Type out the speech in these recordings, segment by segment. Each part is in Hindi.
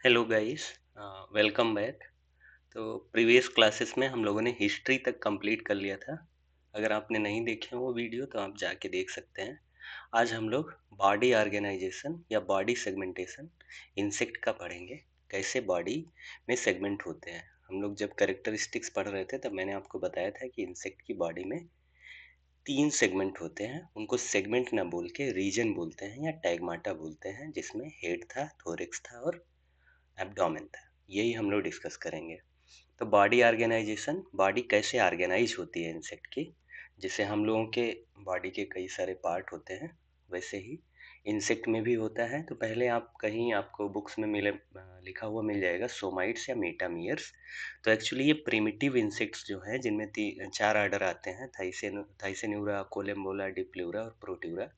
Hello guys, welcome back. तो प्रीवियस क्लासेस में हम लोगों ने हिस्ट्री तक कंप्लीट कर लिया था। अगर आपने नहीं देखे हो वो वीडियो तो आप जाके देख सकते हैं। आज हम लोग बॉडी ऑर्गेनाइजेशन या बॉडी सेगमेंटेशन इंसेक्ट का पढ़ेंगे। कैसे बॉडी में सेगमेंट होते हैं। हम लोग जब कैरेक्टरिस्टिक्स पढ़ रहे थे तब मैंने आपको बताया था कि इंसेक्ट की बॉडी में तीन सेगमेंट होते हैं। उनको सेगमेंट ना बोल के रीजन बोलते हैं या टैगमाटा बोलते हैं, जिसमें हेड था, थोरिक्स था और एब्डोमेन था। यही हम लोग डिस्कस करेंगे। तो बॉडी ऑर्गेनाइजेशन, बॉडी कैसे ऑर्गेनाइज होती है इंसेक्ट की। जैसे हम लोगों के बॉडी के कई सारे पार्ट होते हैं, वैसे ही इंसेक्ट में भी होता है। तो पहले आप कहीं आपको बुक्स में लिखा हुआ मिल जाएगा सोमाइट्स या मेटामियर्स। तो एक्चुअली ये प्रिमिटिव इंसेक्ट्स जो हैं, जिनमें चार आर्डर आते हैं, थाइसेन्यूरा, कोलेम्बोला, डिप्लूरा और प्रोट्यूरा।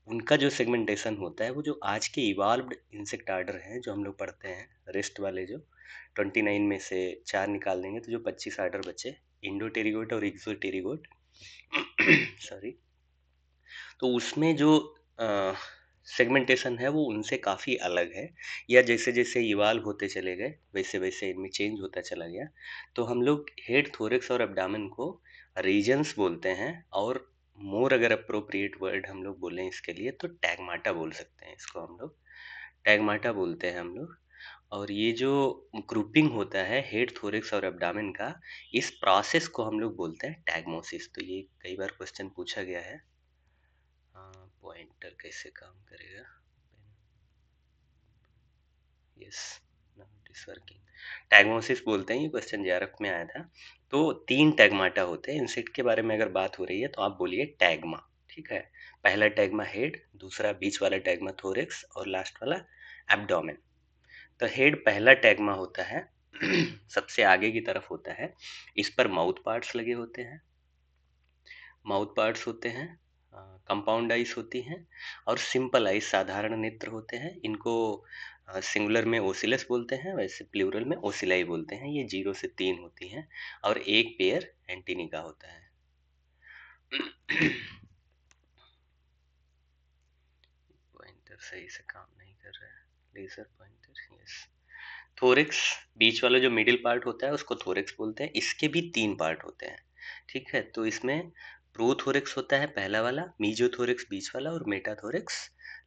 उनका जो सेगमेंटेशन होता है वो जो आज के इवाल्व्ड इंसेक्ट आर्डर हैं जो हम लोग पढ़ते हैं, रेस्ट वाले जो 29 में से चार निकाल देंगे तो जो 25 आर्डर बचे, इंडोटेरिगोट और इक्सोटेरिगोट सॉरी। तो उसमें जो सेगमेंटेशन है वो उनसे काफ़ी अलग है, या जैसे जैसे इवाल्व होते चले गए वैसे वैसे इनमें चेंज होता चला गया। तो हम लोग हेड, थोरेक्स और एब्डामन को रीजन्स बोलते हैं, और मोर अगर अप्रोप्रिएट वर्ड हम लोग बोलें इसके लिए तो टैगमाटा बोल सकते हैं। इसको हम लोग टैगमाटा बोलते हैं हम लोग। और ये जो ग्रुपिंग होता है हेड, थोरेक्स और एब्डामन का, इस प्रोसेस को हम लोग बोलते हैं टैगमोसिस। तो ये कई बार क्वेश्चन पूछा गया है। पॉइंटर कैसे काम करेगा। Yes, now it is working. Tagmosis बोलते हैं, ये क्वेश्चन जेआरएफ में आया था। तो तीन टैगमाटा होते हैं इंसेक्ट के बारे में अगर बात हो रही है तो आप बोलिए टैगमा। ठीक है। पहला टैगमा हेड, दूसरा बीच वाला टैगमा थोरेक्स और लास्ट वाला एब्डोमेन। तो हेड पहला टैगमा होता है सबसे आगे की तरफ होता है। इस पर माउथ पार्ट्स लगे होते हैं, माउथ पार्ट्स होते हैं, कंपाउंड आइज होती हैं और सिंपल आइज साधारण नेत्र होते हैं। इनको सिंगुलर में ओसिलस बोलते हैं, वैसे प्लूरल में ओसिलाई बोलते हैं। ये 0 से 3 होती हैं और एक पेयर एंटीनी का होता है। पॉइंटर सही से काम नहीं कर रहा है, लेजर पॉइंटर। यस। थोरिक्स, बीच वाला जो मिडिल पार्ट होता है उसको थोरिक्स बोलते हैं। इसके भी तीन पार्ट होते हैं। ठीक है। तो इसमें प्रोथोरिक्स होता है पहला वाला, मीजोथोरिक्स बीच वाला और मेटाथोरिक्स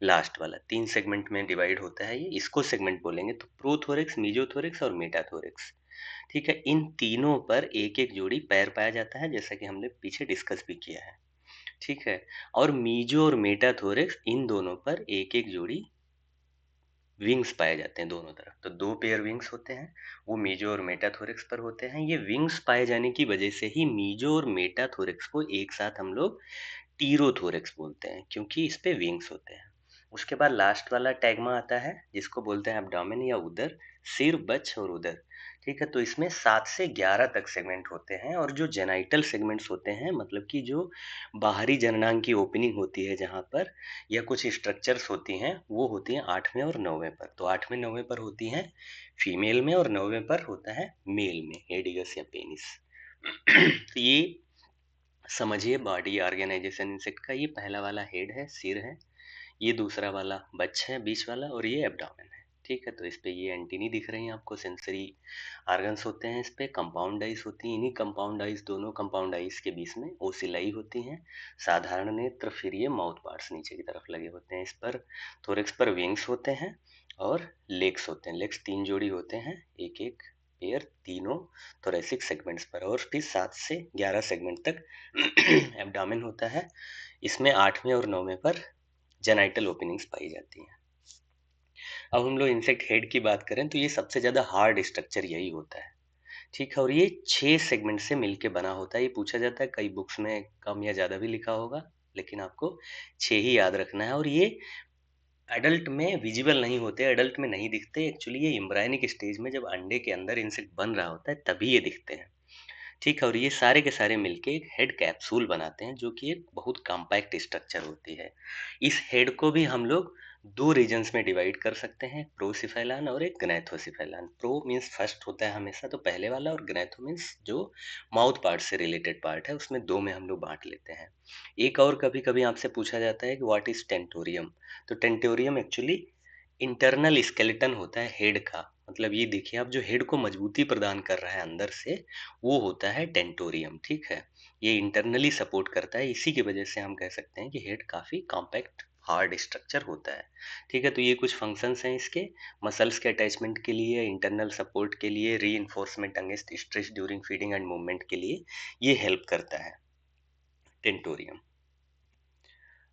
लास्ट वाला। तीन सेगमेंट में डिवाइड होता है ये, इसको सेगमेंट बोलेंगे। तो प्रोथोरिक्स, मीजोथोरिक्स और मेटाथोरिक्स। ठीक है। इन तीनों पर एक एक जोड़ी पैर पाया जाता है, जैसा कि हमने पीछे डिस्कस भी किया है। ठीक है। और मीजो और मेटाथोरिक्स, इन दोनों पर एक एक जोड़ी विंग्स पाए जाते हैं दोनों तरफ। तो दो पेयर विंग्स होते हैं, वो मीजो और मेटाथोरिक्स पर होते हैं। ये विंग्स पाए जाने की वजह से ही मीजो और मेटाथोरिक्स को एक साथ हम लोग टीरोथोरिक्स बोलते हैं, क्योंकि इस पे विंग्स होते हैं। उसके बाद लास्ट वाला टैगमा आता है जिसको बोलते हैं एब्डोमेन या उदर, सिर, बच और उदर। ठीक है। तो इसमें 7 से 11 तक सेगमेंट होते हैं, और जो जेनाइटल सेगमेंट्स होते हैं, मतलब कि जो बाहरी जननांग की ओपनिंग होती है जहाँ पर, या कुछ स्ट्रक्चर्स होती हैं, वो होती हैं 8वें और 9वें पर। तो 8वें 9वें पर होती हैं फीमेल में और 9वें पर होता है मेल में, एडिगस या पेनिस। तो ये समझिए बॉडी ऑर्गेनाइजेशन इंसेक्ट का। ये पहला वाला हेड है, सिर है। ये दूसरा वाला बच है बीच वाला, और ये एब्डोमेन है। ठीक है। तो इस पे ये एंटीनी दिख रही हैं आपको, सेंसरी ऑर्गन्स होते हैं। इस पे कंपाउंड आइज होती हैं। इन्हीं कंपाउंड आइज, दोनों कंपाउंड आइज के बीच में ओसिलाई होती हैं, साधारण नेत्र। फिर ये माउथ पार्ट्स नीचे की तरफ लगे होते हैं। इस पर थोरेक्स पर विंग्स होते हैं और लेग्स होते हैं। लेग्स तीन जोड़ी होते हैं, एक एक पेयर, तीनों थोरेसिक सेगमेंट्स पर। और फिर 7 से 11 सेगमेंट तक एब्डोमेन होता है। इसमें 8वें और 9वें पर जेनाइटल ओपनिंग्स पाई जाती हैं। अब हम लोग इंसेक्ट हेड की बात करें तो ये सबसे ज़्यादा हार्ड स्ट्रक्चर यही होता है। ठीक है। और ये 6 सेगमेंट से मिलके बना होता है। ये पूछा जाता है, कई बुक्स में कम या ज़्यादा भी लिखा होगा, लेकिन आपको 6 ही याद रखना है। और ये एडल्ट में विजिबल नहीं होते, एडल्ट में नहीं दिखते। एक्चुअली ये एम्ब्रायनिक स्टेज में, जब अंडे के अंदर इंसेक्ट बन रहा होता है, तभी ये दिखते हैं। ठीक है। और ये सारे के सारे मिलके एक हेड कैप्सूल बनाते हैं, जो कि एक बहुत कॉम्पैक्ट स्ट्रक्चर होती है। इस हेड को भी हम लोग दो रीजन्स में डिवाइड कर सकते हैं, प्रोसिफेलान और एक ग्नैथोसिफेलान। प्रो मीन्स फर्स्ट होता है हमेशा, तो पहले वाला, और ग्नैथो मीन्स जो माउथ पार्ट से रिलेटेड पार्ट है, उसमें दो में हम लोग बांट लेते हैं। एक और कभी कभी आपसे पूछा जाता है कि व्हाट इज टेंटोरियम। तो टेंटोरियम एक्चुअली इंटरनल स्केलेटन होता है हेड का, मतलब ये देखिए आप, जो हेड को मजबूती प्रदान कर रहा है अंदर से, वो होता है टेंटोरियम, ठीक है। ये इंटरनली सपोर्ट करता है, इसी की वजह से हम कह सकते हैं कि हेड काफी कॉम्पैक्ट हार्ड स्ट्रक्चर होता है। ठीक है, तो ये कुछ फंक्शंस हैं इसके। मसल्स के अटैचमेंट के लिए, इंटरनल सपोर्ट के लिए, री enforcement against stress during feeding and movement के लिए ये हेल्प करता है टेंटोरियम।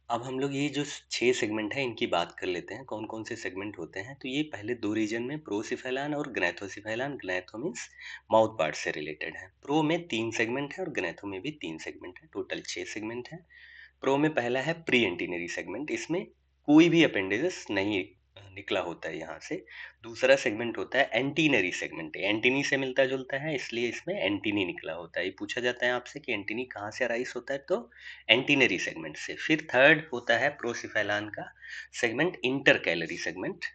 अब हम लोग ये जो 6 सेगमेंट है इनकी बात कर लेते हैं, कौन-कौन से सेगमेंट होते हैं। तो ये पहले 2 रीजन में, प्रोसिफेलान और ग्नैथोसिफेलान, ग्नैथो मीन्स माउथ पार्ट से रिलेटेड है। प्रो में 3 सेगमेंट है और ग्नैथो में भी 3 सेगमेंट है, टोटल 6 सेगमेंट है। प्रो में पहला है प्री एंटीनरी सेगमेंट, इसमें कोई भी अपेंडेजेस नहीं निकला होता है यहाँ से। दूसरा सेगमेंट होता है एंटीनरी सेगमेंट, एंटीनी से मिलता जुलता है इसलिए इसमें एंटीनी निकला होता है। ये पूछा जाता है आपसे कि एंटीनी कहाँ से अराइज होता है, तो एंटीनरी सेगमेंट से। फिर थर्ड होता है प्रोसिफेलान का सेगमेंट, इंटर कैलरी सेगमेंट,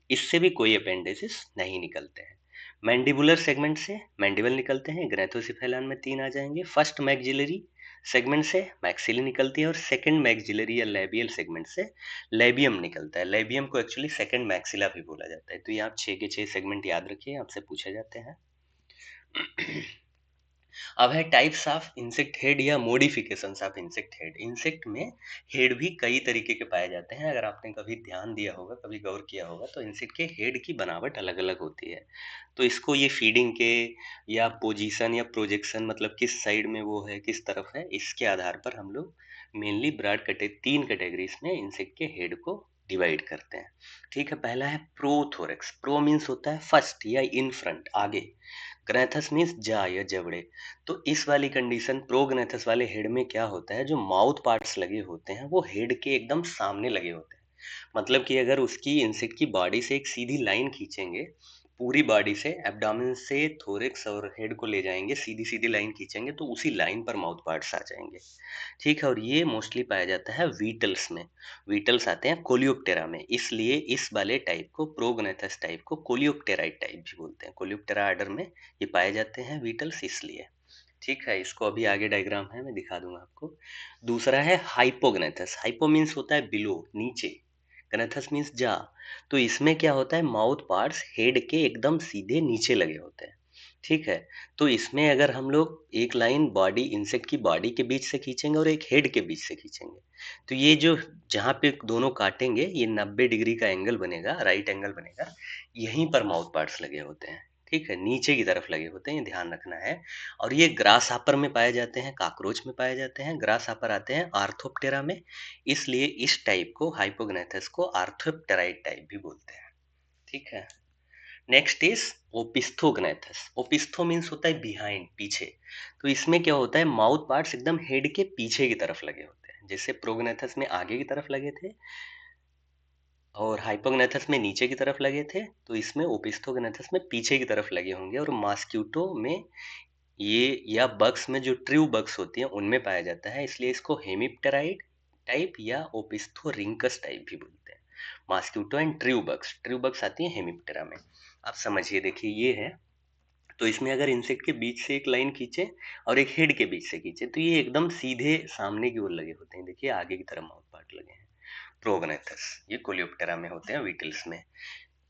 इससे भी कोई अपेंडेजेस नहीं निकलते हैं। मैंडिबुलर सेगमेंट से मैंडिबल निकलते हैं, ग्रैथोसिफेलान में 3 आ जाएंगे। फर्स्ट मैक्सिलरी सेगमेंट से मैक्सिली निकलती है, और सेकंड मैक्सिलरी या लेबियल सेगमेंट से लेबियम निकलता है। लेबियम को एक्चुअली सेकंड मैक्सिला भी बोला जाता है। तो ये आप 6 के 6 सेगमेंट याद रखिए, आपसे पूछे जाते हैं। अब है टाइप्स ऑफ इंसेक्ट हेड या modifications of insect head. Insect में हेड भी कई तरीके के पाए जाते हैं। अगर आपने कभी ध्यान दिया होगा, कभी गौर किया होगा, तो इंसेक्ट के हेड की बनावट अलग अलग होती है। तो इसको ये फीडिंग के या पोजीशन या प्रोजेक्शन, मतलब किस साइड में वो है, किस तरफ है, इसके आधार पर हम लोग मेनली ब्रॉड कटे 3 कैटेगरीज में इंसेक्ट के हेड को डिवाइड करते हैं। ठीक है, पहला है प्रोथोरेक्स। प्रो मीन्स होता है फर्स्ट या इन फ्रंट, आगे। ग्रैथस मीन्स जा या जबड़े। तो इस वाली कंडीशन प्रोग्नेथस वाले हेड में क्या होता है, जो माउथ पार्ट्स लगे होते हैं वो हेड के एकदम सामने लगे होते हैं। मतलब कि अगर उसकी इंसेक्ट की बॉडी से एक सीधी लाइन खींचेंगे, पूरी बॉडी से एब्डोमेन से थोरेक्स और हेड को ले जाएंगे, सीधी सीधी लाइन खींचेंगे तो उसी लाइन पर माउथ पार्ट्स आ जाएंगे। ठीक है, और ये मोस्टली पाया जाता है वीटल्स में। वीटल्स आते हैं कोलियोप्टेरा में, इसलिए इस वाले टाइप को, प्रोग्नेथस टाइप को, कोलियोप्टेराइड टाइप भी बोलते हैं। कोलियोप्टेरा आर्डर में ये पाए जाते हैं वीटल्स, इसलिए। ठीक है, इसको अभी आगे डायग्राम है, मैं दिखा दूंगा आपको। दूसरा है हाइपोग्नेथस। हाइपो मीन्स होता है बिलो, नीचे। ग्नेथस मीन्स जा। तो इसमें क्या होता है, माउथ पार्ट्स हेड के एकदम सीधे नीचे लगे होते हैं। ठीक है, तो इसमें अगर हम लोग एक लाइन बॉडी, इंसेक्ट की बॉडी के बीच से खींचेंगे और एक हेड के बीच से खींचेंगे, तो ये जो जहाँ पे दोनों काटेंगे, ये 90 डिग्री का एंगल बनेगा, राइट एंगल बनेगा। यहीं पर माउथ पार्ट्स लगे होते हैं। ठीक है, नीचे की तरफ लगे होते हैं, ये ध्यान रखना है। और ये ग्रास हापर में पाए जाते हैं, काकरोच में पाए जाते हैं। ग्रास हापर आते हैं आर्थोप्टेरा में, इसलिए इस टाइप को, हाइपोग्नेथस को, आर्थोप्टेराइड टाइप भी बोलते हैं। ठीक है, नेक्स्ट इज ओपिस्थोग्नेथस। ओपिस्थो मीन्स होता है बिहाइंड, पीछे। तो इसमें क्या होता है, माउथ पार्ट्स एकदम हेड के पीछे की तरफ लगे होते हैं। जैसे प्रोग्नेथस में आगे की तरफ लगे थे और हाइपोग्नेथस में नीचे की तरफ लगे थे, तो इसमें ओपिस्थोग्नेथस में पीछे की तरफ लगे होंगे। और मॉस्क्यूटो में ये, या बग्स में जो ट्रू बग्स होती हैं उनमें पाया जाता है, इसलिए इसको हेमिप्टेराइड टाइप या ओपिस्थोरिंकस टाइप भी बोलते हैं। मॉस्क्यूटो एंड ट्रू बग्स आती हैं हेमिप्टेरा में। आप समझिए, देखिए ये है। तो इसमें अगर इंसेक्ट के बीच से एक लाइन खींचे और एक हेड के बीच से खींचे, तो ये एकदम सीधे सामने की ओर लगे होते हैं। देखिए आगे की तरफ माउथ पार्ट लगे हैं। प्रोगनेथस, ये कोलियोप्टेरा में होते हैं, वीटल्स में।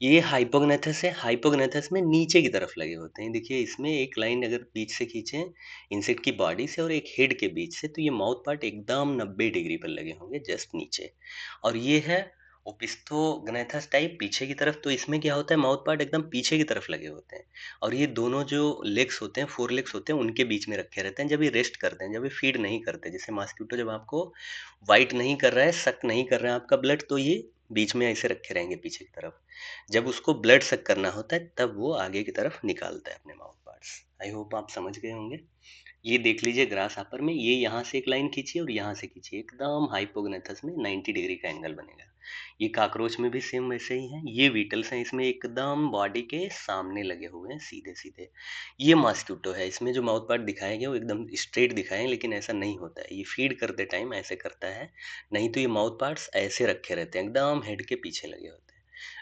ये हाइपोग्नेथस है, हाइपोग्नेथस में नीचे की तरफ लगे होते हैं। देखिए इसमें एक लाइन अगर बीच से खींचे इंसेक्ट की बॉडी से और एक हेड के बीच से, तो ये माउथ पार्ट एकदम 90 डिग्री पर लगे होंगे, जस्ट नीचे। और ये है ओपिस्थोग्नेथस टाइप, पीछे की तरफ। तो इसमें क्या होता है, माउथ पार्ट एकदम पीछे की तरफ लगे होते हैं, और ये दोनों जो लेग्स होते हैं, 4 लेग्स होते हैं, उनके बीच में रखे रहते हैं जब ये रेस्ट करते हैं, जब ये फीड नहीं करते। जैसे मॉस्क्यूटो जब आपको वाइट नहीं कर रहा है, सक नहीं कर रहा है आपका ब्लड, तो ये बीच में ऐसे रखे रहेंगे पीछे की तरफ। जब उसको ब्लड सक करना होता है तब वो आगे की तरफ निकालता है अपने माउथ पार्ट्स। आई होप आप समझ गए होंगे। ये देख लीजिए ग्रास हापर में, ये यहाँ से एक लाइन खींचिए और यहाँ से खींचिए, एकदम हाइपोग्नेथस में 90 डिग्री का एंगल बनेगा। ये काकरोच में भी सेम वैसे ही है। ये वीटल्स हैं, इसमें एकदम बॉडी के सामने लगे हुए हैं, सीधे सीधे। ये मॉस्क्यूटो है, इसमें जो माउथ पार्ट दिखाए गए वो एकदम स्ट्रेट दिखाए हैं, लेकिन ऐसा नहीं होता है, ये फीड करते टाइम ऐसे करता है। नहीं तो ये माउथ पार्ट्स ऐसे रखे रहते हैं, एकदम हेड के पीछे लगे होते हैं।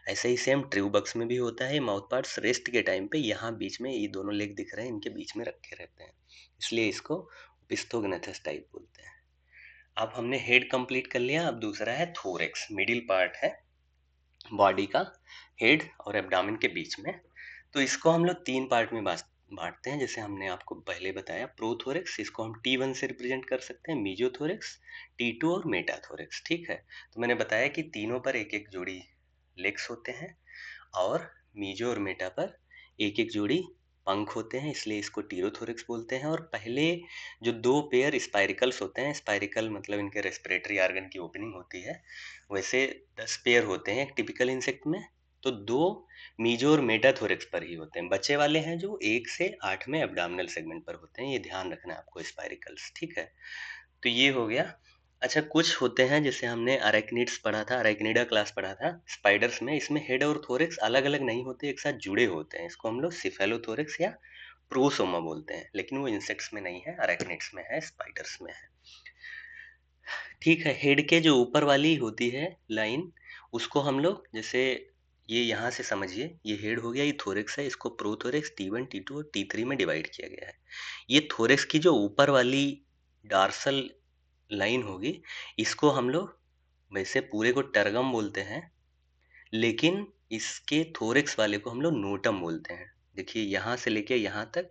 ऐसे ही सेम ट्रू बक्स में भी होता है, माउथ पार्ट्स रेस्ट के टाइम पे यहाँ बीच में, ये दोनों लेग दिख रहे हैं, इनके बीच में रखे रहते हैं, इसलिए इसको पिस्थोग्नेथस टाइप बोलते हैं। अब हमने हेड कंप्लीट कर लिया, अब दूसरा है थोरेक्स, मिडिल पार्ट है। बॉडी का हेड और एब्डामिन के बीच में। तो इसको हम लोग तीन पार्ट में बांटते हैं, जैसे हमने आपको पहले बताया। प्रोथोरिक्स, इसको हम T1 से रिप्रेजेंट कर सकते हैं, मीजोथोरिक्स, T2 और मेटाथोरिक्स। ठीक है, तो मैंने बताया कि तीनों पर एक एक जोड़ी लेग्स होते हैं और मीजो और मेटा पर एक एक जोड़ी पंख होते हैं, इसलिए इसको टीरोथोरिक्स बोलते हैं। और पहले जो दो पेयर स्पाइरिकल्स होते हैं, स्पाइरिकल मतलब इनके रेस्पिरेटरी ऑर्गन की ओपनिंग होती है, वैसे 10 पेयर होते हैं एक टिपिकल इंसेक्ट में। तो दो मीजो और मेटाथोरिक्स पर ही होते हैं, बचे वाले हैं जो 1 से 8 में एब्डामिनल सेगमेंट पर होते हैं। ये ध्यान रखना है आपको, स्पाइरिकल्स। ठीक है, तो ये हो गया। अच्छा, कुछ होते हैं जैसे हमने अरेक्निड्स पढ़ा था, अरेक्निडा क्लास पढ़ा था स्पाइडर्स में, इसमें हेड और थोरिक्स अलग अलग नहीं होते, एक साथ जुड़े होते हैं। इसको हम लोग सिफेलोथोरिक्स या प्रोसोमा बोलते हैं, लेकिन वो इंसेक्ट्स में नहीं है, अरेक्निड्स में है, स्पाइडर्स में है। ठीक है, हेड के जो ऊपर वाली होती है लाइन, उसको हम लोग जैसे, ये यहाँ से समझिए, ये हेड हो गया, ये थोरिक्स है, इसको प्रोथोरिक्स T1, T2 और T3 में डिवाइड किया गया है। ये थोरिक्स की जो ऊपर वाली डार्सल लाइन होगी, इसको हम लोग वैसे पूरे को टर्गम बोलते हैं, लेकिन इसके थोरिक्स वाले को हम लोग नोटम बोलते हैं। देखिए, यहाँ से लेके यहाँ तक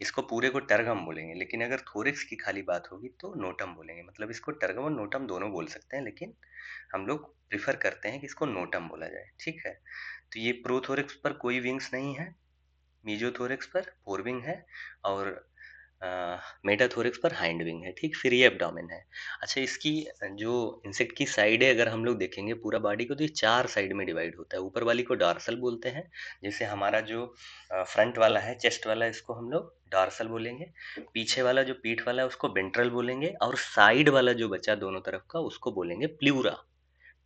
इसको पूरे को टर्गम बोलेंगे, लेकिन अगर थोरिक्स की खाली बात होगी तो नोटम बोलेंगे। मतलब इसको टर्गम और नोटम दोनों बोल सकते हैं, लेकिन हम लोग प्रिफर करते हैं कि इसको नोटम बोला जाए। ठीक है, तो ये प्रोथोरिक्स पर कोई विंग्स नहीं है, मीजोथोरिक्स पर फोर विंग है, और मेटाथोरिक्स पर हाइंड विंग है। ठीक, फिर ये एब्डोमेन है। अच्छा, इसकी जो इंसेक्ट की साइड है, अगर हम लोग देखेंगे पूरा बॉडी को, तो ये 4 साइड में डिवाइड होता है। ऊपर वाली को डॉर्सल बोलते हैं, जैसे हमारा जो फ्रंट वाला है, चेस्ट वाला, इसको हम लोग डॉर्सल बोलेंगे। पीछे वाला जो पीठ वाला है उसको वेंट्रल बोलेंगे, और साइड वाला जो बचा दोनों तरफ का उसको बोलेंगे प्ल्यूरा,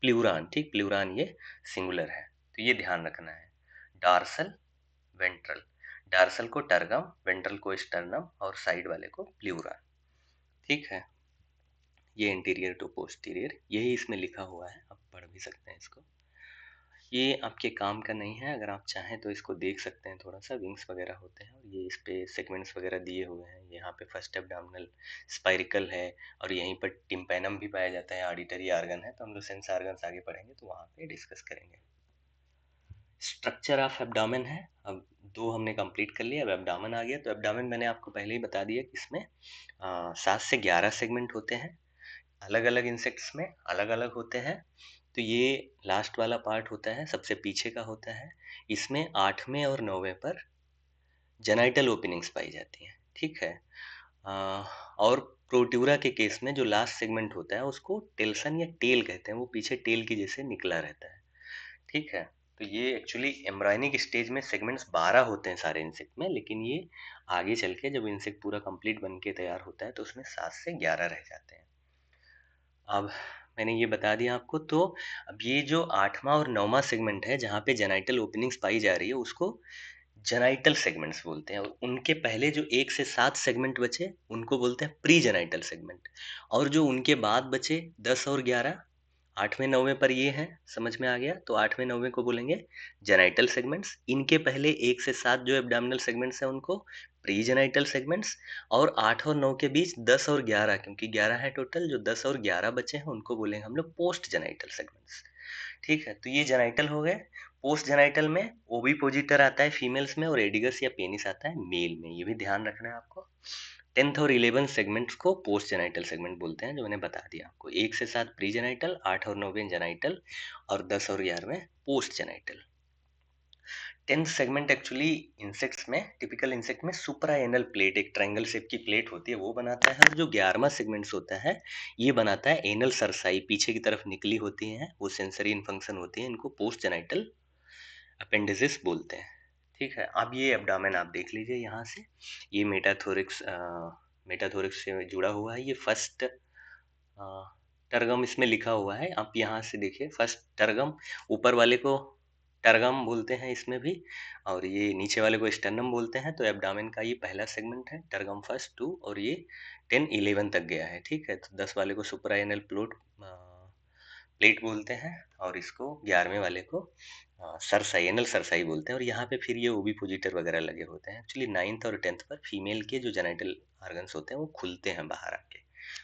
प्ल्यूरान। ठीक, प्ल्यूरान ये सिंगुलर है, तो ये ध्यान रखना है। डॉर्सल, वेंट्रल, डार्सल को टर्गम, वेंट्रल को स्टर्नम, और साइड वाले को प्ल्यूरा। ठीक है, ये इंटीरियर टू पोस्टीरियर, यही इसमें लिखा हुआ है, आप पढ़ भी सकते हैं इसको। ये आपके काम का नहीं है, अगर आप चाहें तो इसको देख सकते हैं, थोड़ा सा विंग्स वगैरह होते हैं, और ये इस पे सेगमेंट्स वगैरह दिए हुए हैं। यहाँ पे फर्स्ट एब्डोमिनल स्पाइरिकल है, और यहीं पर टिम्पैनम भी पाया जाता है, ऑडिटरी आर्गन है। तो हम लोग सेंस आर्गन्स आगे पढ़ेंगे तो वहाँ पे डिस्कस करेंगे। स्ट्रक्चर ऑफ एब्डामन है। अब दो हमने कंप्लीट कर लिया, अब एब्डामन आ गया। तो एब्डामन मैंने आपको पहले ही बता दिया कि इसमें 7 से 11 सेगमेंट होते हैं, अलग अलग इंसेक्ट्स में अलग अलग होते हैं। तो ये लास्ट वाला पार्ट होता है, सबसे पीछे का होता है। इसमें 8वें और 9वें पर जेनाइटल ओपनिंग्स पाई जाती हैं। ठीक है, और प्रोट्यूरा के केस में जो लास्ट सेगमेंट होता है उसको टेल्सन या टेल कहते हैं, वो पीछे टेल की जैसे निकला रहता है। ठीक है, तो ये एक्चुअली एम्ब्रायनिक स्टेज में सेगमेंट्स 12 होते हैं सारे इंसेक्ट में, लेकिन ये आगे चल के जब इंसेक्ट पूरा कंप्लीट बन के तैयार होता है तो उसमें 7 से 11 रह जाते हैं। अब मैंने ये बता दिया आपको। तो अब ये जो 8वां और 9वां सेगमेंट है जहाँ पे जेनाइटल ओपनिंग्स पाई जा रही है, उसको जेनाइटल सेगमेंट्स बोलते हैं, और उनके पहले जो 1 से 7 सेगमेंट बचे उनको बोलते हैं प्री जेनाइटल सेगमेंट। और जो उनके बाद बचे 10 और 11, 8वें 9वें पर ये हैं, समझ में आ गया। तो 8वें 9वें को बोलेंगे जेनाइटल सेगमेंट्स। इनके पहले 1 से 7 जो एब्डामिनल सेगमेंट्स हैं उनको प्री जेनाइटल सेगमेंट्स। और 8 और 9 के बीच 10 और 11, क्योंकि 11 है टोटल, जो 10 और 11 बचे हैं उनको बोलेंगे हम लोग पोस्ट जेनाइटल सेगमेंट्स। ठीक है, तो ये जेनाइटल हो गए। पोस्ट जेनाइटल में ओविपोजिटर आता है फीमेल्स में, और एडिगस या पेनिस आता है मेल में, ये भी ध्यान रखना है आपको। 10th और 11th सेगमेंट्स को पोस्ट जेनाइटल सेगमेंट बोलते हैं, जो मैंने बता दिया आपको। 1 से 7 प्री जेनाइटल, 8 और 9वें जेनाइटल, और 10 और 11वें post genital. 10th segment actually insects में, टिपिकल इंसेक्ट में सुपरा एनल प्लेट, एक ट्रायंगल शेप की प्लेट होती है, वो बनाता है। और जो 11वां सेगमेंट्स होता है, ये बनाता है एनल सरसाई, पीछे की तरफ निकली होती हैं, वो सेंसरी इन फंक्शन होती है, इनको पोस्ट जेनाइटल अपेंडिसिस बोलते हैं। ठीक है, अब ये एब्डामेन आप देख लीजिए यहाँ से, ये मेटाथोरिक्स, मेटाथोरिक्स से जुड़ा हुआ है। ये फर्स्ट टर्गम इसमें लिखा हुआ है, आप यहाँ से देखिए, फर्स्ट टर्गम, ऊपर वाले को टर्गम बोलते हैं इसमें भी, और ये नीचे वाले को स्टर्नम बोलते हैं। तो एब्डामेन का ये पहला सेगमेंट है, टर्गम फर्स्ट 2, और ये 10 11 तक गया है। ठीक है, तो 10 वाले को सुपराएनल प्लेट बोलते हैं, और इसको 11वें वाले को सरसाई, एनल सरसाई बोलते हैं। और यहाँ पे फिर ये ओविपोजिटर वगैरह लगे होते हैं। एक्चुअली 9th और 10th पर फीमेल के जो जेनिटल ऑर्गन्स होते हैं वो खुलते हैं बाहर आके,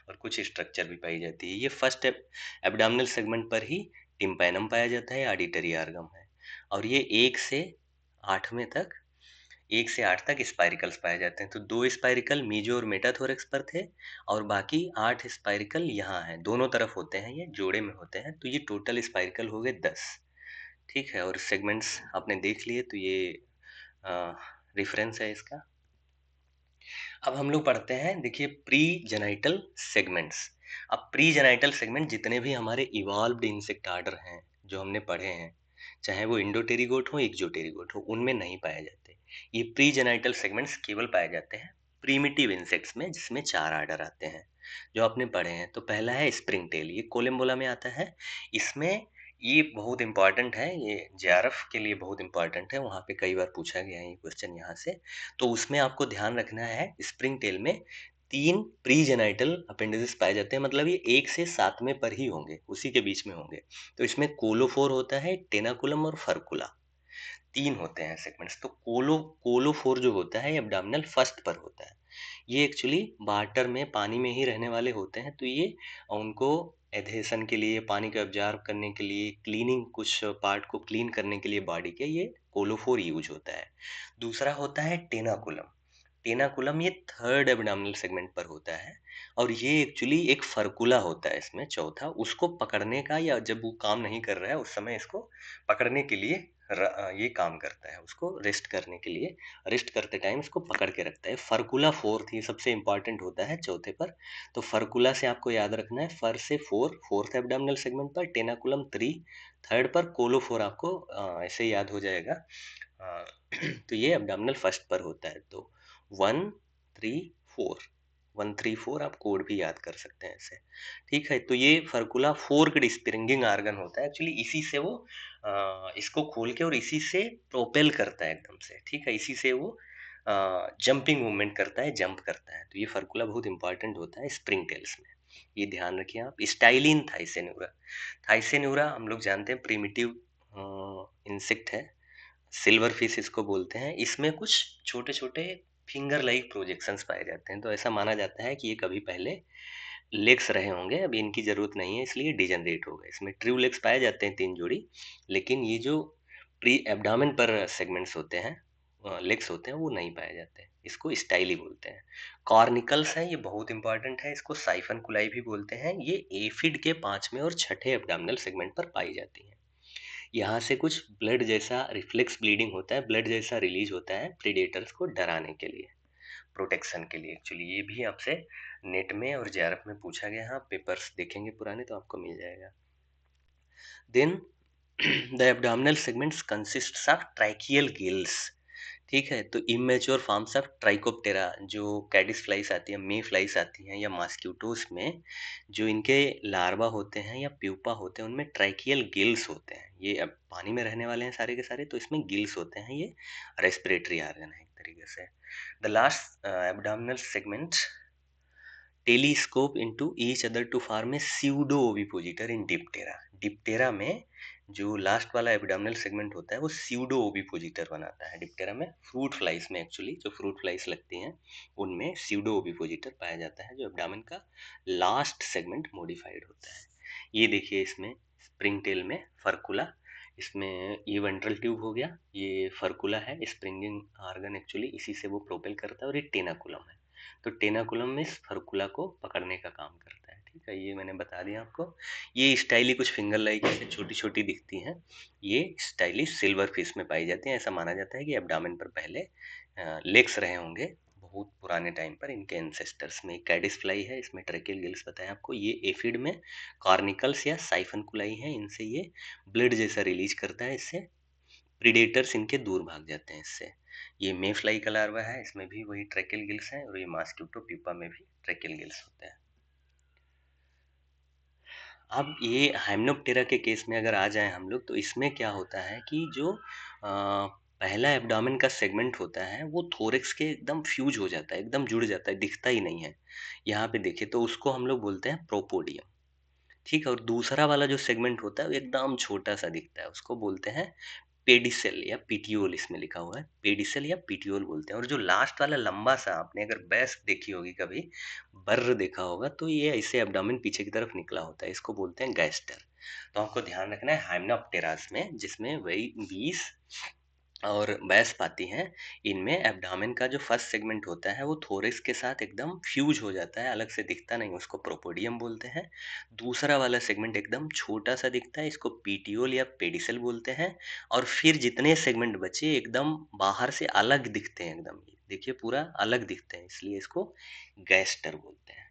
और कुछ स्ट्रक्चर भी पाई जाती है। ये फर्स्ट एब्डामिनल सेगमेंट पर ही टिम्पैनम पाया जाता है, ऑडिटरी ऑर्गन है। और ये 1 से 8 तक स्पाइरिकल्स पाए जाते हैं। तो 2 स्पाइरिकल मीजो और मेटाथोरेक्स पर थे और बाकी 8 स्पाइरिकल यहाँ हैं, दोनों तरफ होते हैं, ये जोड़े में होते हैं। तो ये टोटल स्पाइरिकल हो गए 10। ठीक है, और सेगमेंट्स आपने देख लिए, तो ये रेफरेंस है इसका। अब हम लोग पढ़ते हैं, देखिए प्री जेनाइटल सेगमेंट्स। अब प्री जेनाइटल सेगमेंट जितने भी हमारे इवॉल्व्ड इंसेक्ट आर्डर हैं जो हमने पढ़े हैं, चाहे वो इंडोटेरिगोट हो एक्सोटेरिगोट हो, उनमें नहीं पाए जाते। ये प्री जेनाइटल सेगमेंट्स केवल पाए जाते हैं प्रीमिटिव इंसेक्ट्स में, जिसमें 4 आर्डर आते हैं जो आपने पढ़े हैं। तो पहला है स्प्रिंग टेल, ये कोलम्बोला में आता है। इसमें ये बहुत इंपॉर्टेंट है, ये जेआरएफ के लिए बहुत इंपॉर्टेंट है, वहाँ पे कई बार पूछा गया है ये क्वेश्चन यहाँ से। तो उसमें आपको ध्यान रखना है, स्प्रिंग टेल में 3 प्रीजेनाइटल अपेंडिसेस पाए जाते हैं, मतलब ये 1 से 7वें पर ही होंगे, उसी के बीच में होंगे। तो इसमें कोलोफोर होता है, टेनाकुलम और फर्कुला, 3 होते हैं सेगमेंट्स। तो कोलोफोर जो होता है ये एब्डोमिनल फर्स्ट पर होता है। ये एक्चुअली वाटर में, पानी में ही रहने वाले होते हैं। तो ये उनको एधेशन के लिए, पानी को ऑब्जर्व करने के लिए, क्लीनिंग, कुछ पार्ट को क्लीन करने के लिए बॉडी के, ये कोलोफोर यूज होता है। दूसरा होता है टेनाकुलम। टेनाकुलम ये थर्ड एब्डोमिनल सेगमेंट पर होता है और ये एक्चुअली एक फर्कुला होता है इसमें, चौथा। उसको पकड़ने का, या जब वो काम नहीं कर रहा है उस समय इसको पकड़ने के लिए ये काम करता है, उसको रेस्ट करने के लिए, रेस्ट करते टाइम इसको पकड़ के रखता है। फर्कुला फोर्थ, ये सबसे इंपॉर्टेंट होता है चौथे पर। तो फर्कुला से आपको याद रखना है, फर से फोर्थ एब्डोमिनल सेगमेंट पर, टेनाकुलम 3 थर्ड पर, कोलोफोर आपको ऐसे याद हो जाएगा। अ, तो ये एब्डोमिनल फर्स्ट पर होता है। तो 1 3 4, 1 3 4 आप कोड भी याद कर सकते हैं ऐसे। ठीक है, तो ये फर्कुला फोर्क्ड स्प्रिंगिंग आर्गन होता है एक्चुअली, इसी से वो इसको खोल के और इसी से प्रोपेल करता है एकदम से। ठीक है, इसी से वो जंपिंग मूवमेंट करता है, जंप करता है। तो ये फर्कुला बहुत इंपॉर्टेंट होता है स्प्रिंग टेल्स में, ये ध्यान रखिए आप। स्टाइलिन थाइसेन्यूरा, थाइसेन्यूरा हम लोग जानते हैं प्रिमिटिव इंसेक्ट है, सिल्वर फिश इसको बोलते हैं। इसमें कुछ छोटे छोटे फिंगर लाइक प्रोजेक्शंस पाए जाते हैं। तो ऐसा माना जाता है कि ये कभी पहले लेग्स रहे होंगे, अभी इनकी जरूरत नहीं है इसलिए डिजनरेट हो गए। इसमें ट्रू लेग्स पाए जाते हैं 3 जोड़ी, लेकिन ये जो प्री एब्डामेन पर सेगमेंट्स होते हैं, लेग्स होते हैं, वो नहीं पाए जाते। इसको स्टाइली बोलते हैं। कॉर्निकल्स है, ये बहुत इंपॉर्टेंट है, इसको साइफन कुलाई भी बोलते हैं। ये एफिड के 5वें और 6ठे एब्डामिनल सेगमेंट पर पाई जाती है। यहाँ से कुछ ब्लड जैसा रिफ्लेक्स ब्लीडिंग होता है, ब्लड जैसा रिलीज होता है प्रीडेटर्स को डराने के लिए, प्रोटेक्शन के लिए। एक्चुअली ये भी आपसे नेट में और जेआरएफ में पूछा गया है, आप पेपर्स देखेंगे पुराने तो आपको मिल जाएगा। Then the abdominal segments consists of tracheal gills. ठीक है, तो इमेच्योर फॉर्म्स ऑफ ट्राइकोप्टेरा, जो कैडिस फ्लाइस आती है, मे फ्लाइस आती हैं, या मॉस्किटोस में जो इनके लार्वा होते हैं या प्यूपा होते हैं, उनमें ट्रैकियल गिल्स होते हैं। ये अब पानी में रहने वाले हैं सारे के सारे, तो इसमें गिल्स होते हैं, ये रेस्पिरेटरी ऑर्गन है एक तरीके से। The last abdominal segment telescope into each other to form a pseudo ovipositor in Diptera. Diptera में जो लास्ट वाला एब्डोमिनल सेगमेंट होता है वो स्यूडो ओविपोजिटर बनाता है डिप्टेरा में। फ्रूट फ्लाइज में, एक्चुअली जो फ्रूट फ्लाइज लगती हैं उनमें स्यूडो ओविपोजिटर पाया जाता है, जो एब्डोमेन का लास्ट सेगमेंट मॉडिफाइड होता है। ये देखिए, इसमें स्प्रिंग टेल में फर्कुला, इसमें ये वेंट्रल ट्यूब हो गया, ये फर्कुला है, स्प्रिंगिंग ऑर्गन एक्चुअली इसी से वो प्रोपेल करता है, और ये टेनाकुलम है। तो टेनाकुलम में फर्कुला को पकड़ने का काम करता है। ठीक है, ये मैंने बता दिया आपको। ये स्टाइली कुछ फिंगर लाइक ऐसे छोटी छोटी दिखती हैं, ये स्टाइली सिल्वर फिश में पाई जाती हैं। ऐसा माना जाता है कि एब्डामेन पर पहले लेग्स रहे होंगे बहुत पुराने टाइम पर इनके एंसेस्टर्स में। कैडिस फ्लाई है, इसमें ट्रेकियल गिल्स बताया आपको। ये एफिड में कॉर्निकल्स या साइफन कुलाई है, इनसे ये ब्लड जैसा रिलीज करता है, इससे प्रीडेटर्स इनके दूर भाग जाते हैं इससे। ये मे फ्लाई का लार्वा है, इसमें भी वही ट्रैकियल गिल्स हैं, और ये मॉस्किटो प्यूपा में भी ट्रैकियल गिल्स होते हैं। अब ये हाइमेनोप्टेरा के केस में अगर आ जाएं हम लोग, तो इसमें क्या होता है कि जो पहला एब्डोमेन का सेगमेंट होता है वो थोरेक्स के एकदम फ्यूज हो जाता है, एकदम जुड़ जाता है, दिखता ही नहीं है। यहाँ पे देखिए, तो उसको हम लोग बोलते हैं प्रोपोडियम। ठीक है, और दूसरा वाला जो सेगमेंट होता है वो एकदम छोटा सा दिखता है, उसको बोलते हैं पेडिसेल या पीटियोल। इसमें लिखा हुआ है पेडिसेल या पीटियोल बोलते हैं। और जो लास्ट वाला लंबा सा, आपने अगर बैस देखी होगी कभी, बर्र देखा होगा, तो ये ऐसे एब्डोमेन पीछे की तरफ निकला होता है, इसको बोलते हैं गैस्टर। तो आपको ध्यान रखना है हाइमेनोप्टेरास में, जिसमें वही 20 और बैस पाती हैं, इनमें एब्डामेन का जो फर्स्ट सेगमेंट होता है वो थोरैक्स के साथ एकदम फ्यूज हो जाता है, अलग से दिखता नहीं, उसको प्रोपोडियम बोलते हैं। दूसरा वाला सेगमेंट एकदम छोटा सा दिखता है, इसको पीटियोल या पेडिसल बोलते हैं। और फिर जितने सेगमेंट बचे एकदम बाहर से अलग दिखते हैं, एकदम देखिए पूरा अलग दिखते हैं, इसलिए इसको गैस्टर बोलते हैं।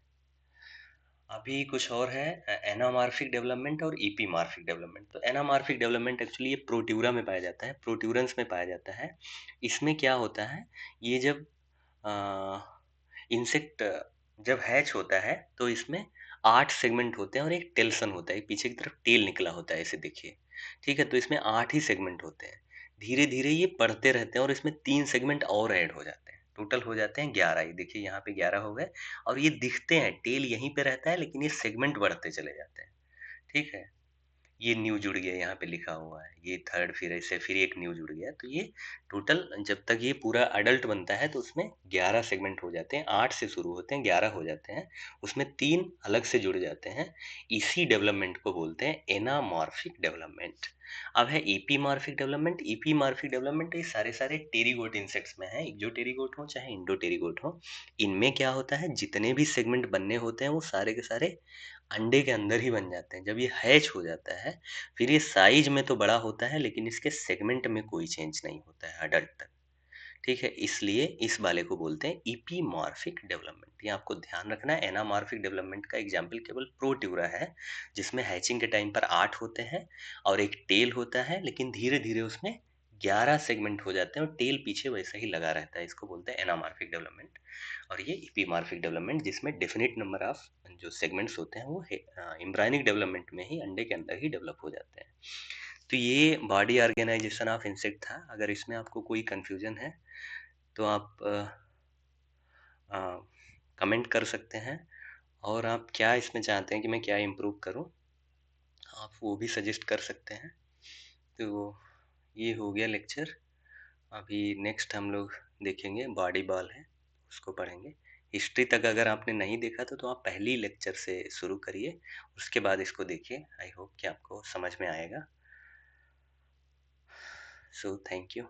अभी कुछ और है, एनामॉर्फिक डेवलपमेंट और ईपीमॉर्फिक डेवलपमेंट। तो एनामॉर्फिक डेवलपमेंट एक्चुअली ये प्रोट्यूरा में पाया जाता है, प्रोट्यूरेंस में पाया जाता है। इसमें क्या होता है, ये जब इंसेक्ट जब हैच होता है तो इसमें 8 सेगमेंट होते हैं और एक टेल्सन होता है, पीछे की तरफ टेल निकला होता है, ऐसे देखिए। ठीक है, तो इसमें 8 ही सेगमेंट होते हैं। धीरे धीरे ये बढ़ते रहते हैं और इसमें 3 सेगमेंट और ऐड हो जाते हैं, टोटल हो जाते हैं 11। ये देखिए यहाँ पे 11 हो गए। और ये दिखते हैं, टेल यहीं पे रहता है लेकिन ये सेगमेंट बढ़ते चले जाते हैं। ठीक है, ये न्यू जुड़ गया, यहाँ पे लिखा हुआ है ये थर्ड, फिर ऐसे फिर एक न्यू जुड़ गया। तो ये टोटल जब तक ये पूरा अडल्ट बनता है तो उसमें 11 सेगमेंट हो जाते हैं, 8 से शुरू होते हैं 11 हो जाते हैं, उसमें 3 अलग से जुड़ जाते हैं। इसी डेवलपमेंट को बोलते हैं एनामॉर्फिक डेवलपमेंट। अब है ईपीमॉर्फिक डेवलपमेंट। ईपीमॉर्फिक डेवलपमेंट ये सारे सारे टेरिगोट इंसेक्ट्स में है, एक्जो टेरिगोट हो चाहे इंडो टेरिगोट हो। इनमें क्या होता है, जितने भी सेगमेंट बनने होते हैं वो सारे के सारे अंडे के अंदर ही बन जाते हैं। जब ये हैच हो जाता है, फिर ये साइज में तो बड़ा होता है लेकिन इसके सेगमेंट में कोई चेंज नहीं होता है अडल्ट तक। ठीक है, इसलिए इस वाले को बोलते हैं ईपीमॉर्फिक डेवलपमेंट। ये आपको ध्यान रखना है। एनामॉर्फिक डेवलपमेंट का एग्जाम्पल केवल प्रोट्यूरा है, जिसमें हैचिंग के टाइम पर 8 होते हैं और एक टेल होता है, लेकिन धीरे धीरे उसमें 11 सेगमेंट हो जाते हैं और टेल पीछे वैसा ही लगा रहता है। इसको बोलते हैं एनामॉर्फिक डेवलपमेंट। और ये ईपीमॉर्फिक डेवलपमेंट, जिसमें डेफिनेट नंबर ऑफ जो सेगमेंट्स होते हैं वो एम्ब्रायनिक डेवलपमेंट में ही अंडे के अंदर ही डेवलप हो जाते हैं। तो ये बॉडी ऑर्गेनाइजेशन ऑफ इंसेक्ट था। अगर इसमें आपको कोई कंफ्यूजन है तो आप कमेंट कर सकते हैं, और आप क्या इसमें चाहते हैं कि मैं क्या इम्प्रूव करूं, आप वो भी सजेस्ट कर सकते हैं। तो ये हो गया लेक्चर। अभी नेक्स्ट हम लोग देखेंगे बॉडी बॉल है, उसको पढ़ेंगे। हिस्ट्री तक अगर आपने नहीं देखा तो आप पहली लेक्चर से शुरू करिए, उसके बाद इसको देखिए। आई होप कि आपको समझ में आएगा। So thank you.